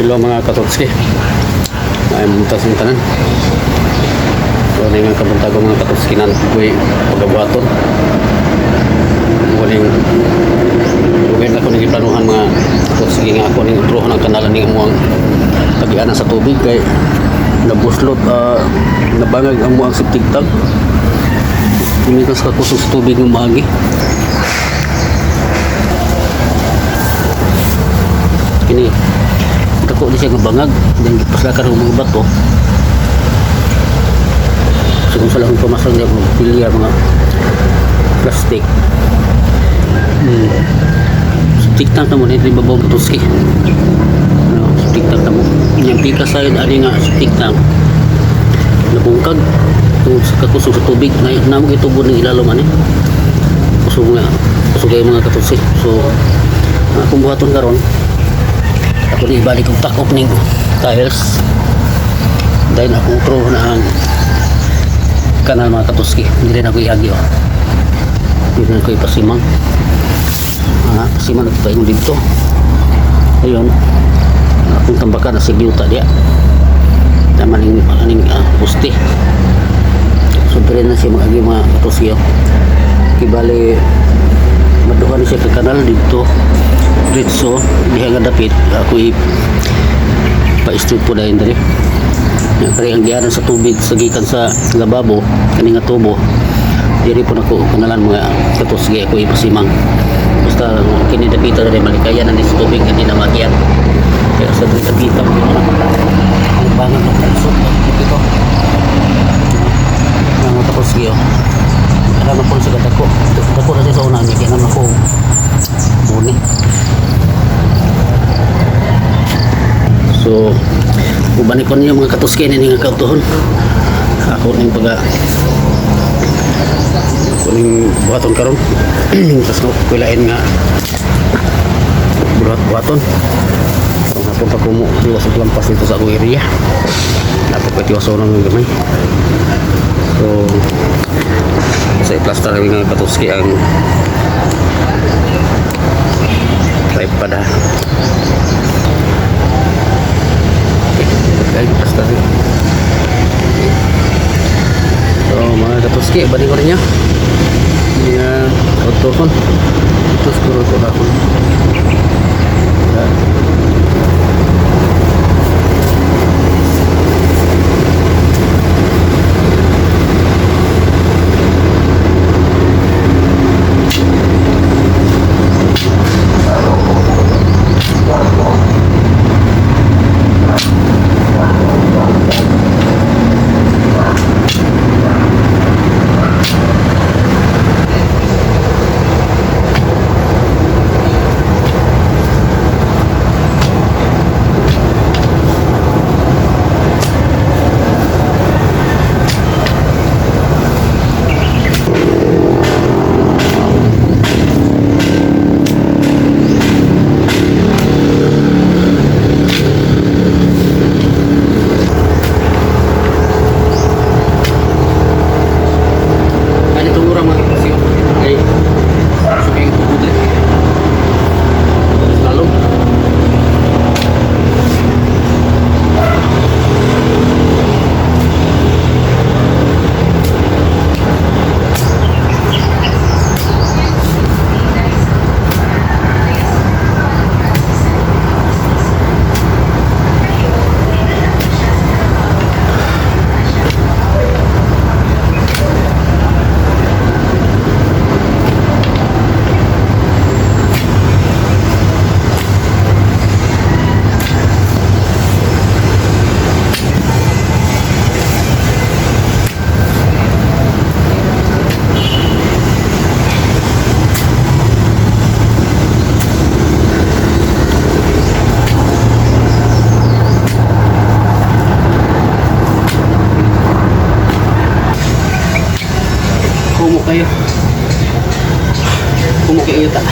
Hello mga katotski. Ay muntas ng tanan. So na nga kabuntago mga katotski na nagkuy pagabuhaton. Waling lugar na ko nang iplanuhan mga katotski nga ako ning utrohan ang kanalan ning amuang tagianan sa tubig kay nabuslot nabangag ang muang septic tank. Umikas ka kusog sa tubig ng maagi. Ini dako di siya ngabangag dan gipaslakan ng mga bato. So kung sala kong pamasang niya pilya mga plastic. Septic tank na mo na ito yung babaw matuski. Septic tank na mo. Yung pika sa yun, ali nga septic tank. Nabungkag. Tungkol sa kakusog sa tubig. Namog itubo ng ilaloman eh. Kusog nga. Kusog kayo mga katusi. So, kung buhaton karon ako na ibalik kong takop ng tiles dahil akong pro na ang kanal mga katuski. Hindi rin ako ihagi hindi rin ako ipasimang pasimang nagpapain dito. Ayun akong tambakan na sigyuta dia naman aning pusti so pero na siya mag-agi mga katuski kibali maduhan siya ke kanal dito diretso diha nga dapit ako pa-strip po dahil dali kaya ang dianan sa tubig sagikan sa lababo kaning nga tubo diri po nako kanalan mga katusgi ako ipasimang basta kini dapita dali malikayan na sa tubig hindi na magyat kaya sa dapita mo ang bangan ng kalsot dito ang katusgi alam po sa dako na siya sa una niya kaya naman ako muni. So ubanikon niyo mga katuski na nga kautuhon ako ning kuning buhaton karon tas no kuilain nga buhaton kung hapon pa kumo diwas sa lampas dito sa akong area dapat pa tiwaso ng gamay. So sa i-plaster ng katuski ang pipe pada okay, plaster so mga katuski balik ko rin nyo yan autokon ito siguro ko ako kayo ta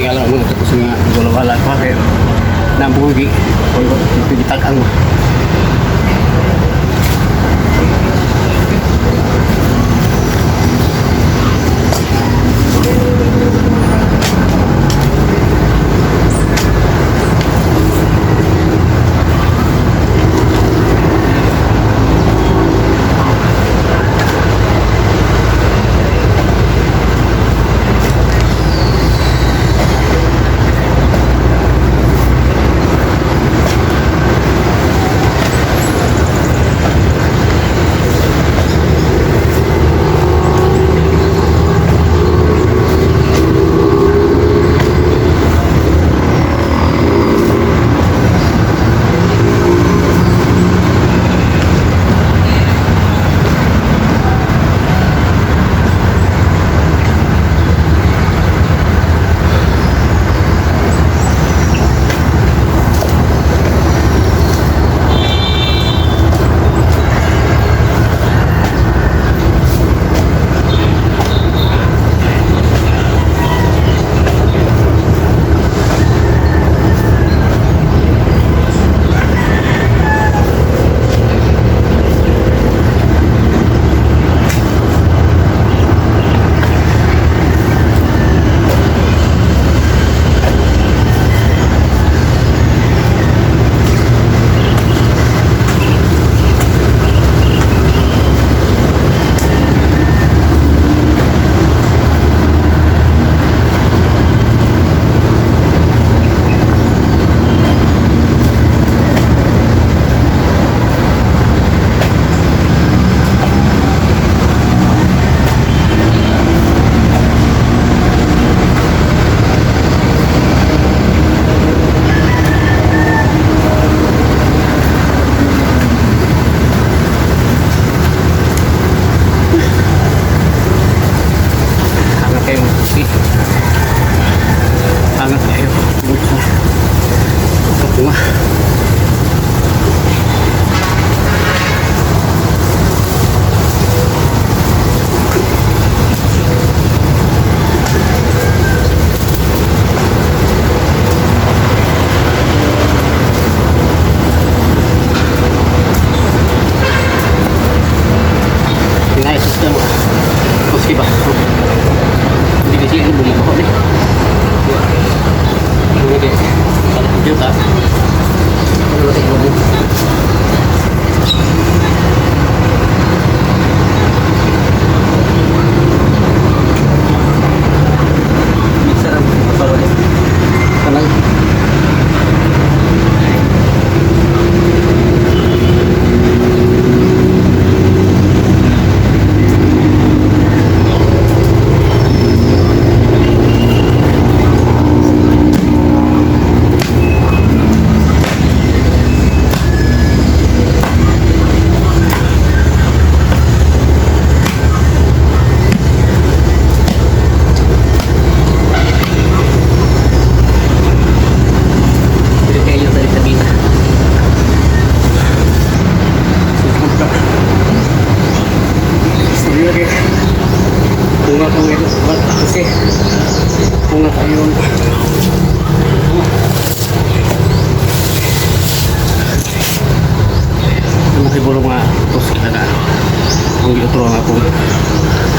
tingala mo tapos nga wala pa kayo nambugi o pilitak ang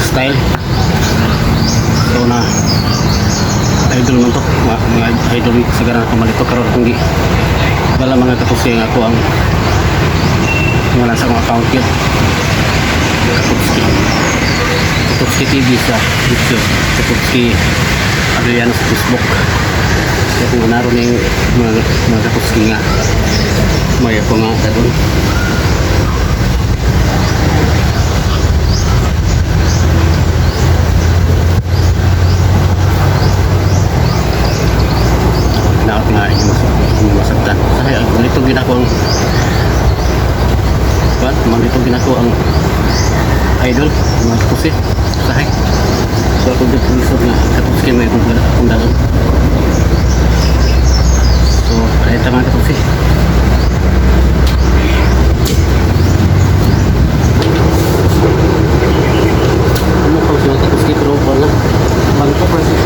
style. So na idol man to, mga idol sigara na malito karon kung di wala mga katusi nga ako ang wala sa mga account yun. Katutski TV sa YouTube, Katutski Adriano sa Facebook. So kung naroon yung mga katutski nga may ako nga sa doon. Naot nga yung masaktan. Kaya ganito ginako ang ginako ang idol mga katutski sahay. So ako dito lisod nga katutski may kung dagan. So kaya tamang katutski. Ano pang sila katutski pero wala bangko pa siya.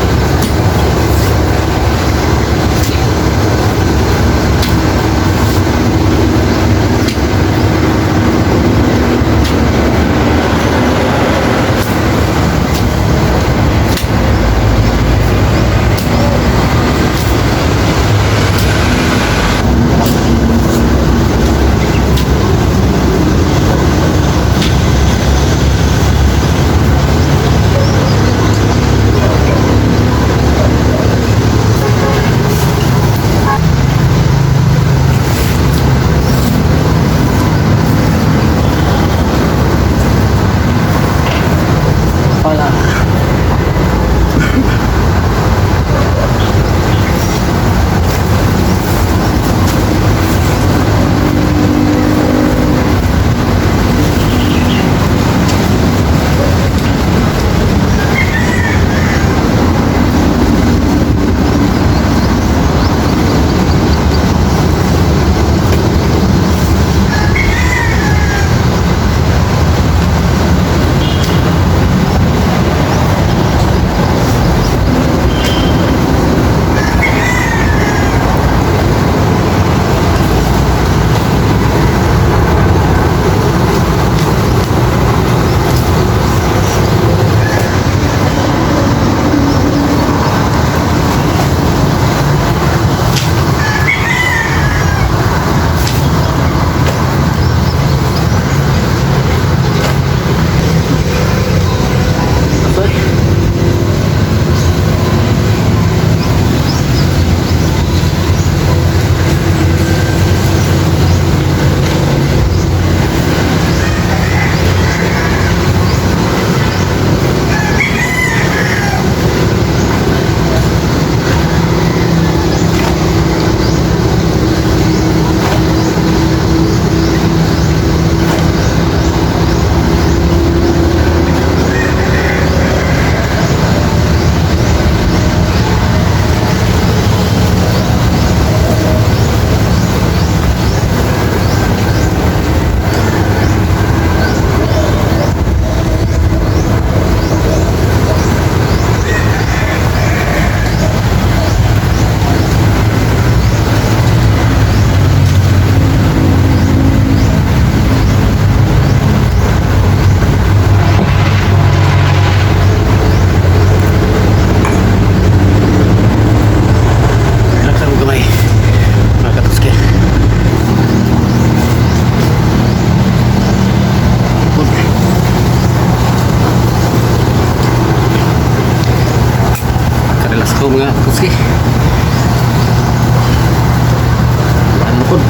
Ang lukod.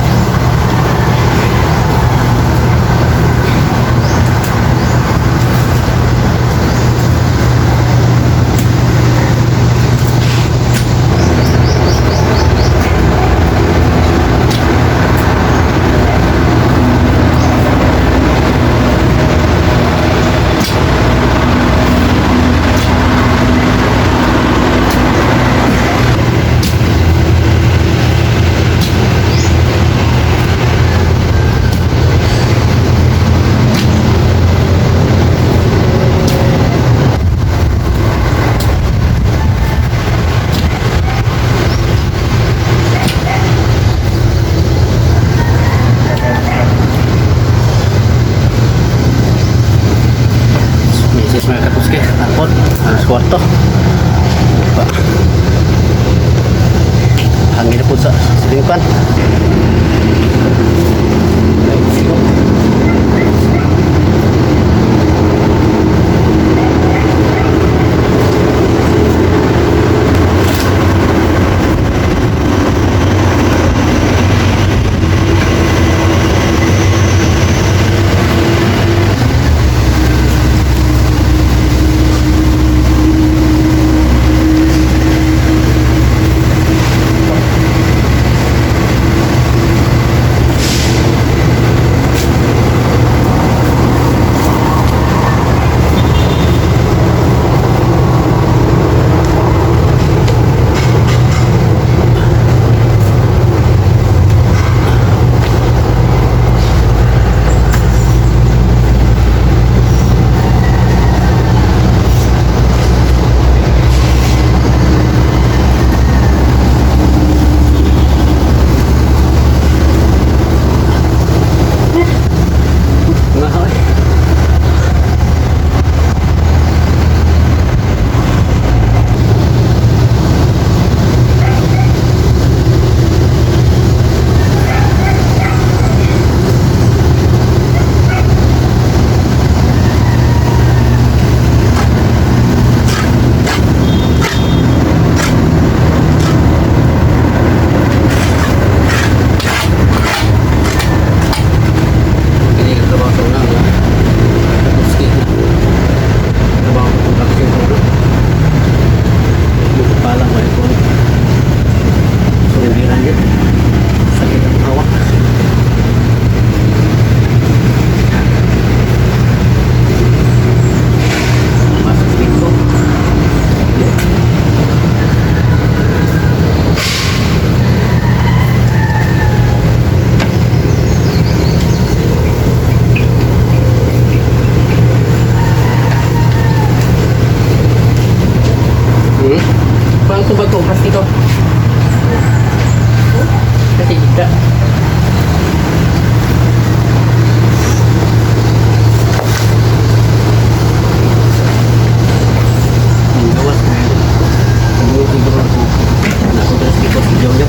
Misis mga katuske, angkot, alas kwarto. Pa. Hangin na po sa silingpan. Paano ito ba ito? Plastic ito? Kasi tidak. Ang gawas na ito. Ang gawas na ito. Nakontrol sa ikot si Jojo.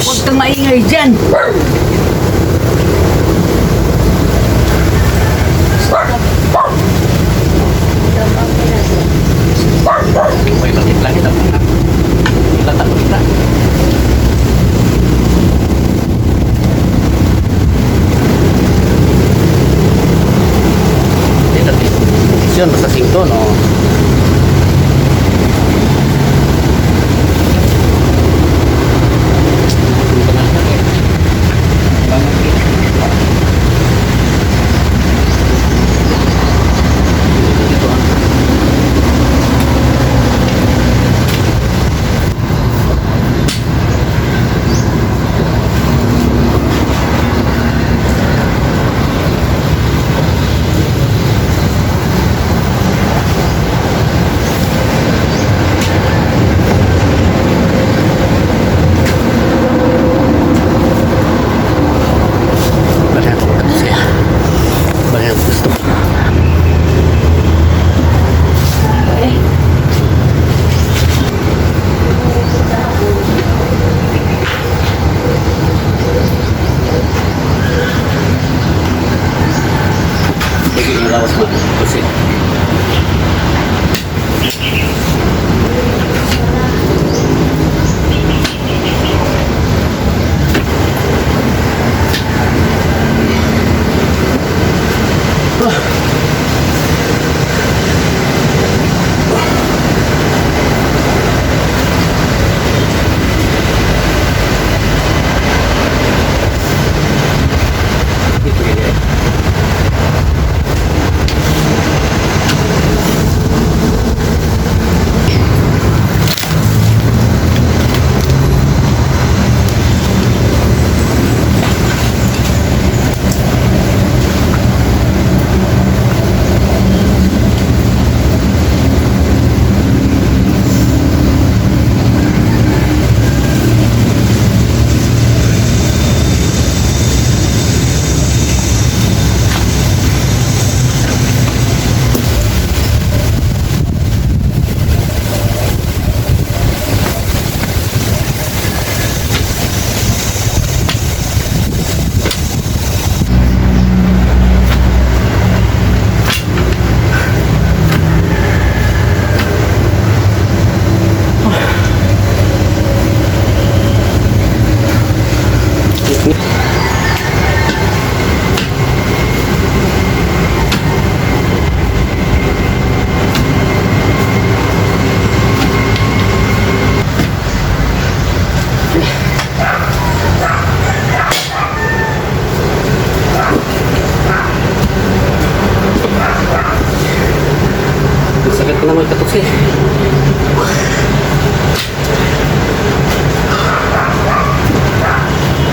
Huwag kang maingay dyan! May bakit lang ito. Ilatak mo kita. Dito, posisyon basta singto, no?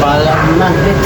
Paalam na ulit.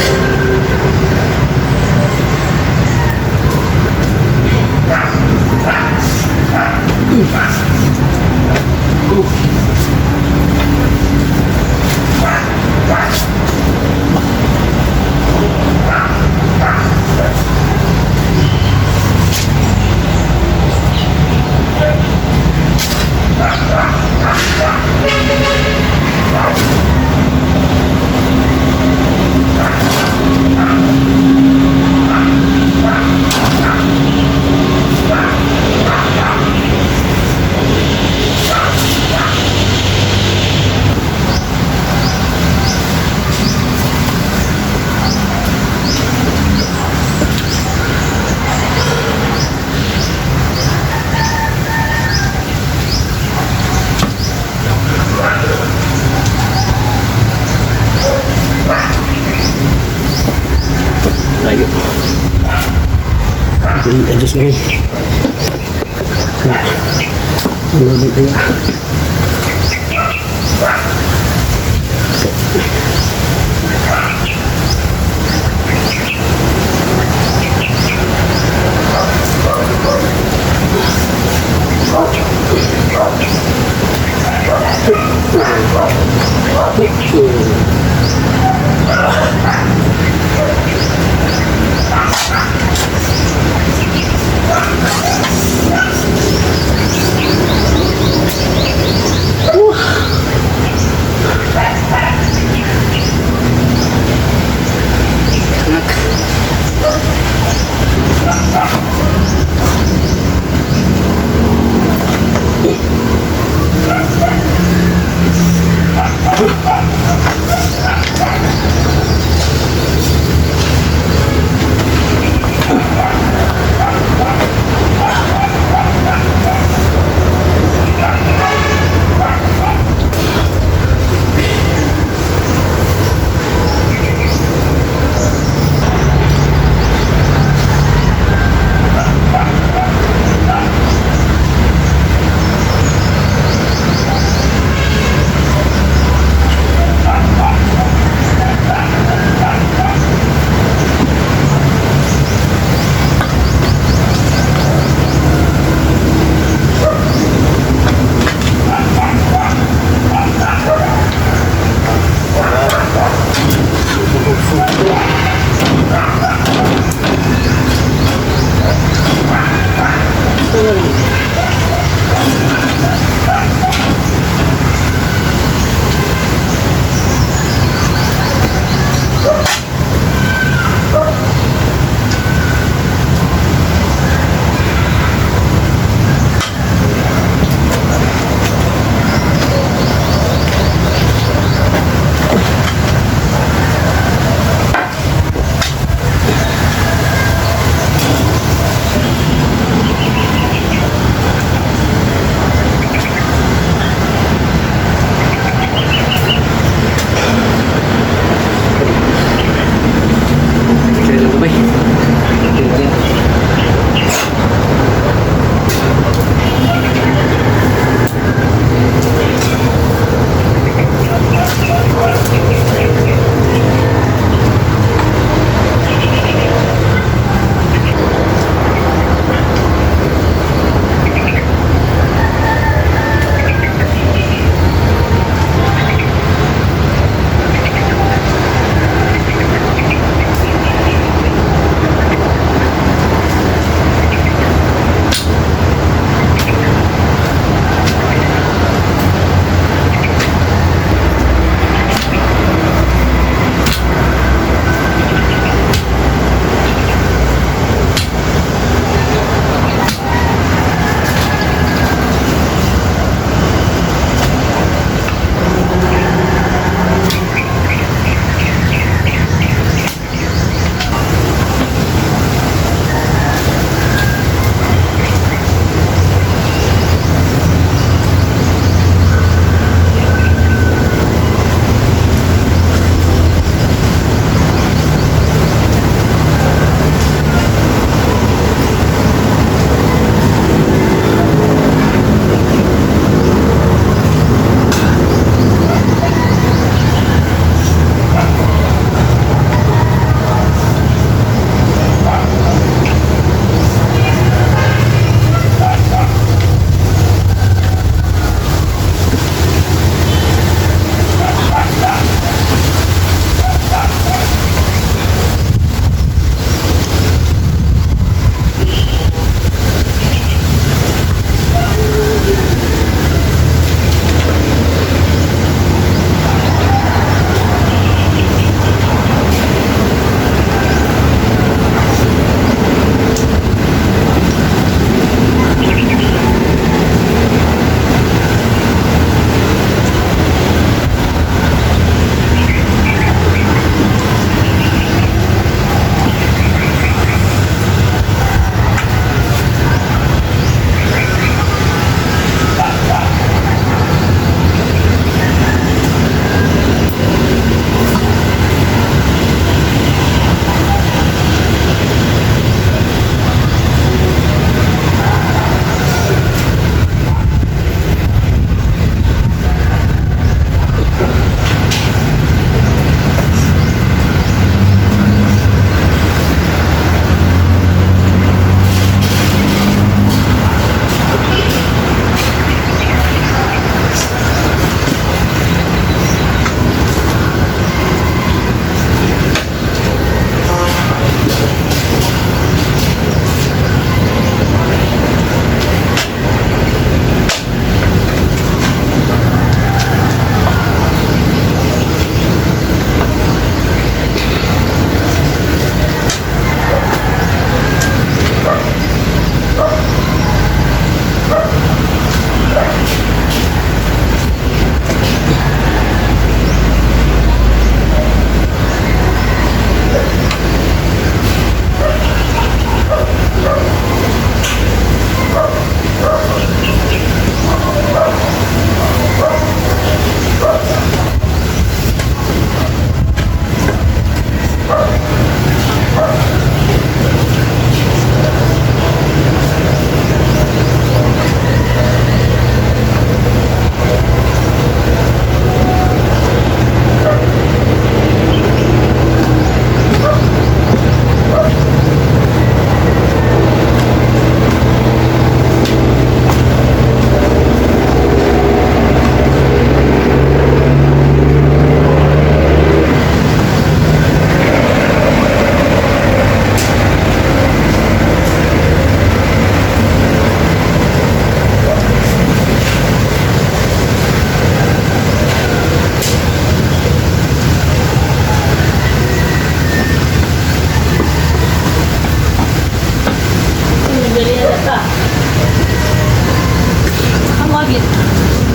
Tayo. Adjust mo. Ano dito ya?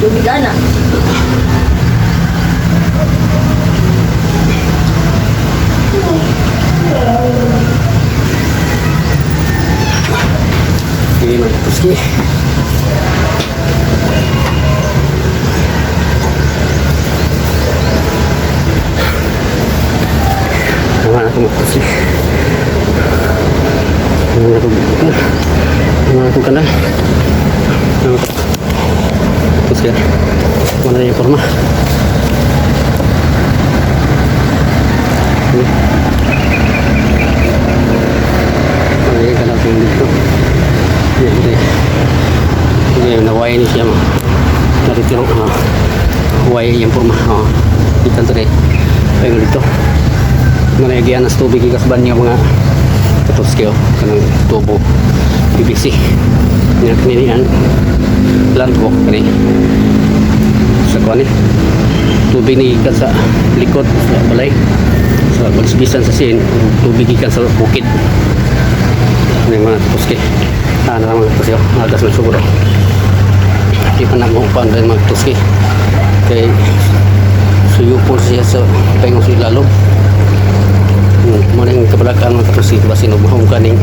Tubig ana. Ini mga katuski. Naman ako mga katuski. Naman ako kanal. Terus ya, mana yang forma? Ini. Mana yang kanal tinggi itu? Ini. Ini nawai ini siapa? Dari tiruk, nawai yang forma. Ikan tadi, pengen itu. Mana yang gianas tubig ikas banyak mga terus kyo kanang tubo PVC. Ini yan. Largo kani sa kuan tubig ni ikan sa likod sa balay sa pagsbisan sa sin tubig ikan sa bukid ini mga tuske ano lang mga tuske agas ng siguro di pa namupan rin mga tuske kay suyupol siya sa pengong si lalog muna yung kabalakan mga tuske basin ubahong kaning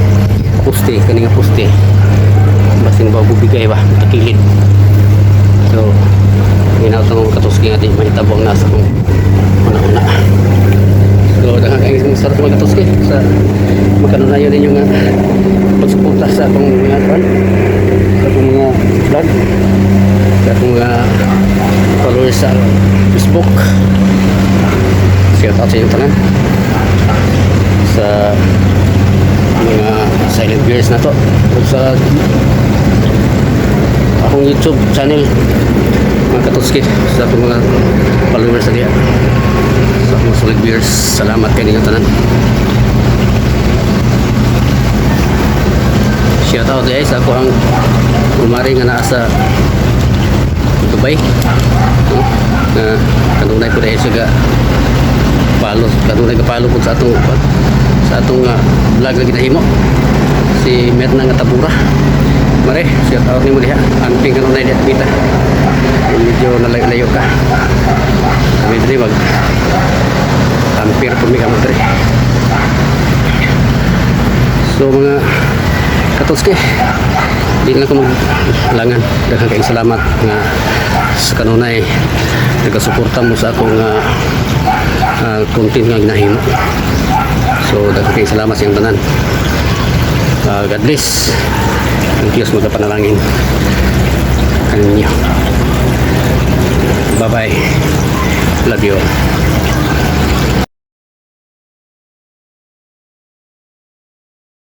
poste kaning poste basin bago bigay ba takilid so ginatang mga katuski nga di mahitabong nasa kong una-una so dahil kayo sarap mga katuski sa magkanunayo din yung pagsupunta sa akong mga kwan sa akong mga vlog sa akong mga followers sa Facebook shout out sa inyong tanan sa mga silent viewers na to sa akong YouTube channel mga katuski sa akong mga followers sa diya sa akong solid viewers salamat kayo ninyo tanan shout out guys ako ang umari nga naa sa Dubai na kanunay ko dahil siya kanunay kapalo po sa atong vlog lagi nahimo si Merna nga Tabura mare shout out ni mo diha amping kanunay diha kita medyo nalayo ka kami dili mag ampir po mi kamo diri so mga katuski di lang ko maglangan daghang kayong salamat nga sa kanunay nagasuporta mo sa akong content nga ginahimo so daghang kayong salamat sa iyong tanan God bless ang Diyos magkapanalangin kaninyo bye bye love you all